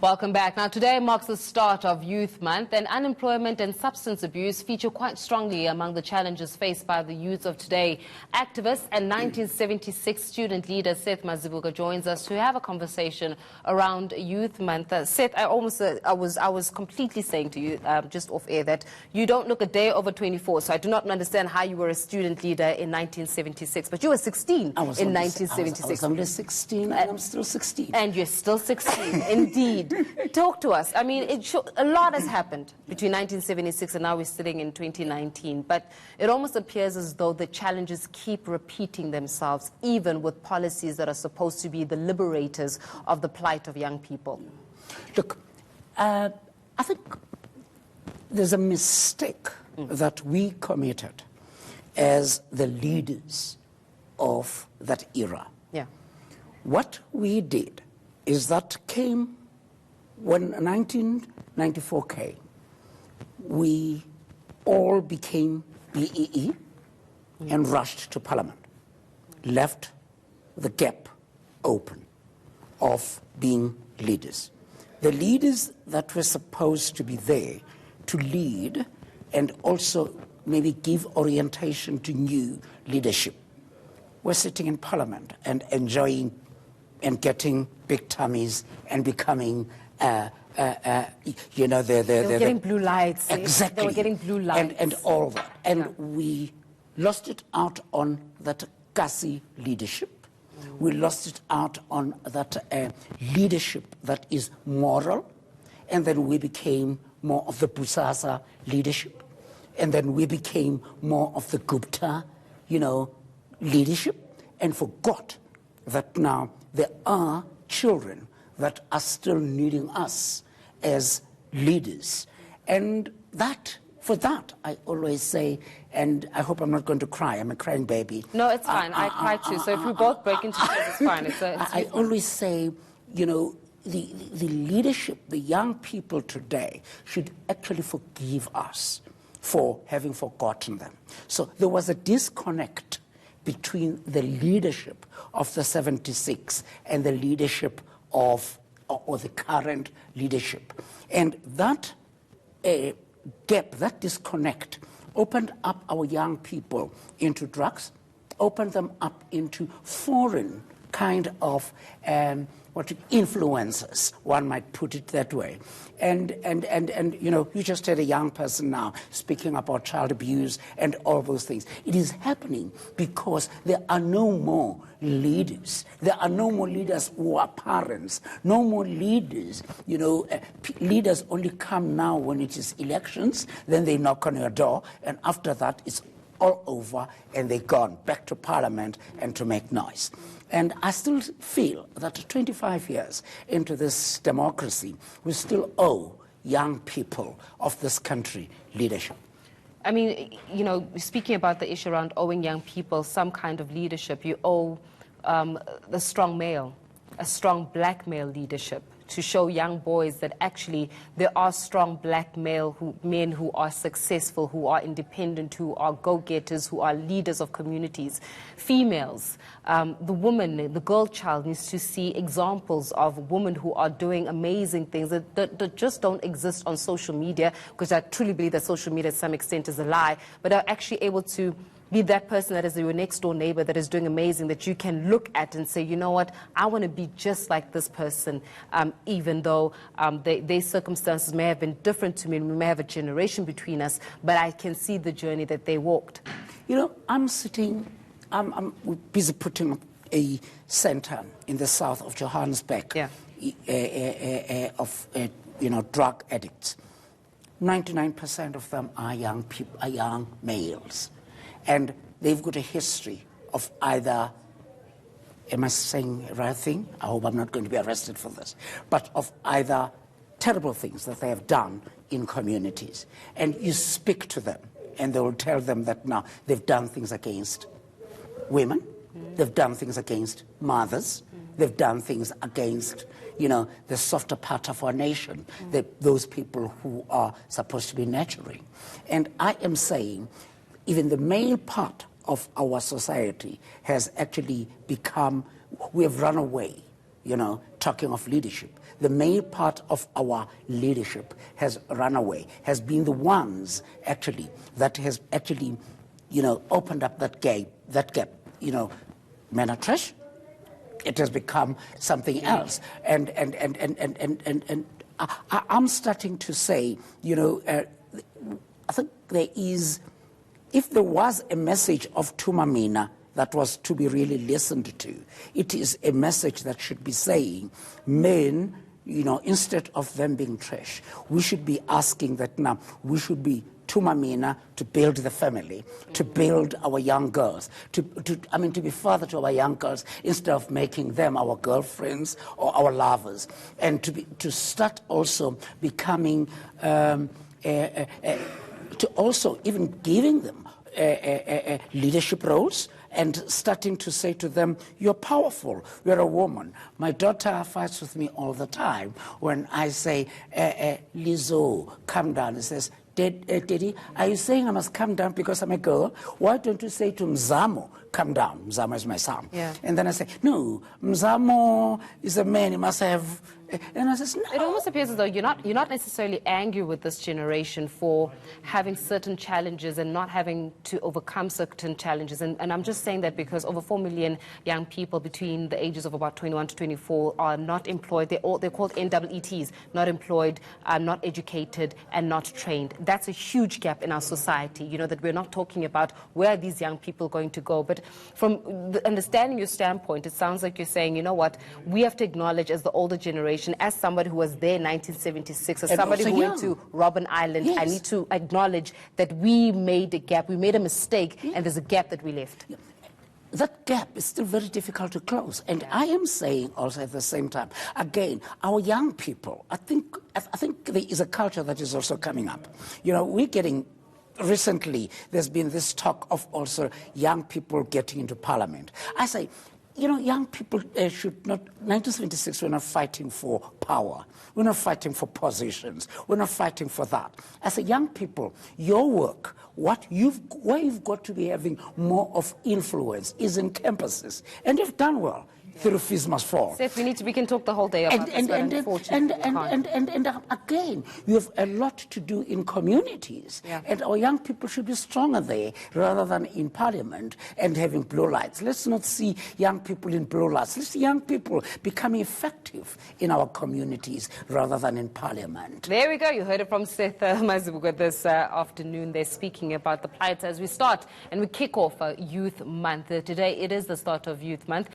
Welcome back. Now, today marks the start of Youth Month, and unemployment and substance abuse feature quite strongly among the challenges faced by the youth of today. Activist and 1976 student leader Seth Mazibuko joins us to have a conversation around Youth Month. Seth, I was completely saying to you just off air that you don't look a day over 24, so I do not understand how you were a student leader in 1976, but you were 16 in 1976. I was only 16, and I'm still 16. And you're still 16, indeed. Talk to us. I mean, a lot has happened between 1976 and now we're sitting in 2019, but it almost appears as though the challenges keep repeating themselves, even with policies that are supposed to be the liberators of the plight of young people. Look, I think there's a mistake that we committed as the leaders of that era. Yeah. What we did is that when 1994 came, we all became BEE and rushed to Parliament, left the gap open of being leaders. The leaders that were supposed to be there to lead and also maybe give orientation to new leadership were sitting in Parliament and enjoying and getting big tummies and becoming, they were getting blue lights. Exactly. They were getting blue lights. And all that. And we lost it out on that gassy leadership. We lost it out on that leadership that is moral. And then we became more of the Busasa leadership. And then we became more of the Gupta, leadership, and forgot that now there are children that are still needing us as leaders. And for that, I always say, and I hope I'm not going to cry, I'm a crying baby. No, it's fine, I cry too, so if we both break into tears, it's fine. I always say, the leadership, the young people today should actually forgive us for having forgotten them. So there was a disconnect between the leadership of the 76 and the leadership of or the current leadership. And that gap, that disconnect, opened up our young people into drugs, opened them up into foreign kind of influences, one might put it that way. And you just had a young person now speaking about child abuse and all those things. It is happening because there are no more leaders. There are no more leaders who are parents. No more leaders. Leaders only come now when it is elections, then they knock on your door, and after that it's all over and they're gone back to Parliament and to make noise. And I still feel that 25 years into this democracy, we still owe young people of this country leadership. I mean, speaking about the issue around owing young people some kind of leadership, you owe the strong male, a strong black male leadership, to show young boys that actually there are strong black men who are successful, who are independent, who are go-getters, who are leaders of communities. Females, the woman, the girl child needs to see examples of women who are doing amazing things that just don't exist on social media, because I truly believe that social media to some extent is a lie, but are actually able to be that person that is your next door neighbor that is doing amazing, that you can look at and say, you know what, I want to be just like this person, even though their circumstances may have been different to me, and we may have a generation between us, but I can see the journey that they walked. I'm busy putting up a center in the south of Johannesburg of drug addicts. 99% of them are young people, are young males. And they've got a history of either, am I saying the right thing? I hope I'm not going to be arrested for this. But of either terrible things that they have done in communities. And you speak to them, and they will tell them that now they've done things against women, they've done things against mothers, they've done things against, the softer part of our nation, those people who are supposed to be nurturing. And I am saying, even the male part of our society has actually become, we have run away talking of leadership. The main part of our leadership has run away, has been the ones actually that has actually, opened up that gap. Men are trash. It has become something else. And I'm starting to say, I think if there was a message of Tumamina that was to be really listened to, it is a message that should be saying, men, instead of them being trash, we should be asking that now we should be Tumamina to build the family, to build our young girls, to be father to our young girls instead of making them our girlfriends or our lovers, and to start also becoming, to also even giving them leadership roles, and starting to say to them, you're powerful, you're a woman. My daughter fights with me all the time when I say, Lizzo, come down, and says, Daddy, are you saying I must come down because I'm a girl? Why don't you say to Mzamo, come down? Mzamo is my son. Yeah. And then I say, no, Mzamo is a man, he must have... And I says, no. It almost appears as though you're not necessarily angry with this generation for having certain challenges and not having to overcome certain challenges. And I'm just saying that because over 4 million young people between the ages of about 21 to 24 are not employed. They're called NEETs, not employed, not educated, and not trained. That's a huge gap in our society, that we're not talking about where are these young people going to go. But from understanding your standpoint, it sounds like you're saying, you know what, we have to acknowledge as the older generation, as somebody who was there in 1976, as and somebody who went to Robben Island, yes. I need to acknowledge that we made a gap, we made a mistake, and there's a gap that we left. Yeah. That gap is still very difficult to close. And I am saying also at the same time, again, our young people, I think there is a culture that is also coming up. We're getting... Recently, there's been this talk of also young people getting into parliament. I say, young people should not... 1976, we're not fighting for power. We're not fighting for positions. We're not fighting for that. As a young people, your work, where you've got to be having more of influence is in campuses. And you've done well. Through Fees Must Fall. Seth, we can talk the whole day about this, but unfortunately and again, you have a lot to do in communities. Yeah. And our young people should be stronger there rather than in parliament and having blue lights. Let's not see young people in blue lights. Let's see young people becoming effective in our communities rather than in parliament. There we go. You heard it from Seth Mazibuko this afternoon. They're speaking about the plights as we start and we kick off Youth Month. Today it is the start of Youth Month.